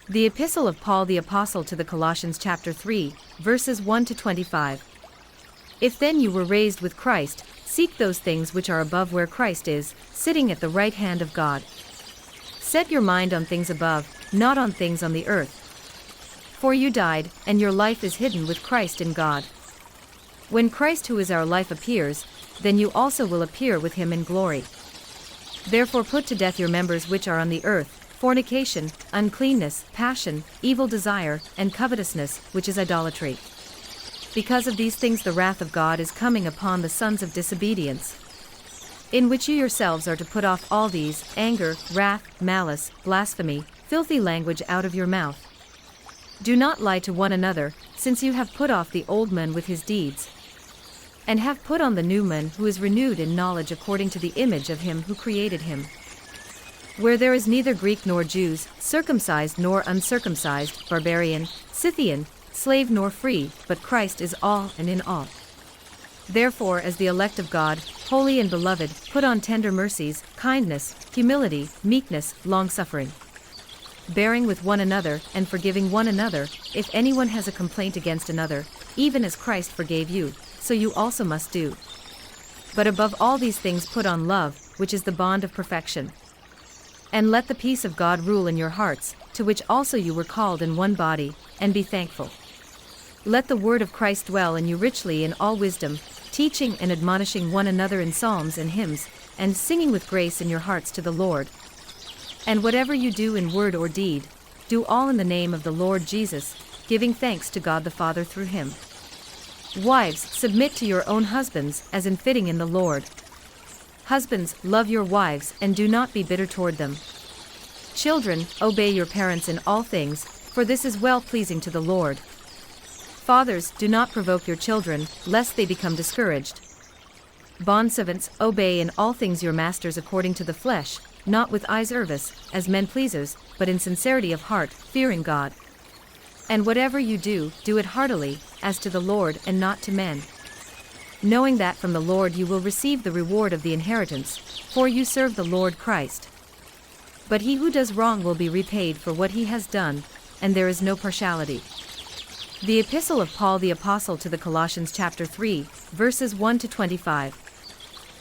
The Epistle of Paul the Apostle to the Colossians chapter 3, verses 1 to 25. If then you were raised with Christ, seek those things which are above where Christ is, sitting at the right hand of God. Set your mind on things above, not on things on the earth. For you died, and your life is hidden with Christ in God. When Christ who is our life appears, then you also will appear with him in glory. Therefore put to death your members which are on the earth, fornication, uncleanness, passion, evil desire, and covetousness, which is idolatry. Because of these things the wrath of God is coming upon the sons of disobedience. In which you yourselves are to put off all these, anger, wrath, malice, blasphemy, filthy language out of your mouth. Do not lie to one another, since you have put off the old man with his deeds, and have put on the new man who is renewed in knowledge according to the image of him who created him. Where there is neither Greek nor Jews, circumcised nor uncircumcised, barbarian, Scythian, slave nor free, but Christ is all and in all. Therefore, as the elect of God, holy and beloved, put on tender mercies, kindness, humility, meekness, long-suffering, bearing with one another, and forgiving one another, if anyone has a complaint against another, even as Christ forgave you, so you also must do. But above all these things put on love, which is the bond of perfection. And let the peace of God rule in your hearts, to which also you were called in one body, and be thankful. Let the word of Christ dwell in you richly in all wisdom, teaching and admonishing one another in psalms and hymns, and singing with grace in your hearts to the Lord. And whatever you do in word or deed, do all in the name of the Lord Jesus, giving thanks to God the Father through him. Wives, submit to your own husbands, as in fitting in the Lord. Husbands, love your wives, and do not be bitter toward them. Children, obey your parents in all things, for this is well-pleasing to the Lord. Fathers, do not provoke your children, lest they become discouraged. Bondservants, obey in all things your masters according to the flesh, not with eye service, as men pleasers, but in sincerity of heart, fearing God. And whatever you do, do it heartily, as to the Lord and not to men, knowing that from the Lord you will receive the reward of the inheritance, for you serve the Lord Christ. But he who does wrong will be repaid for what he has done, and there is no partiality. The Epistle of Paul the Apostle to the Colossians chapter 3, verses 1 to 25.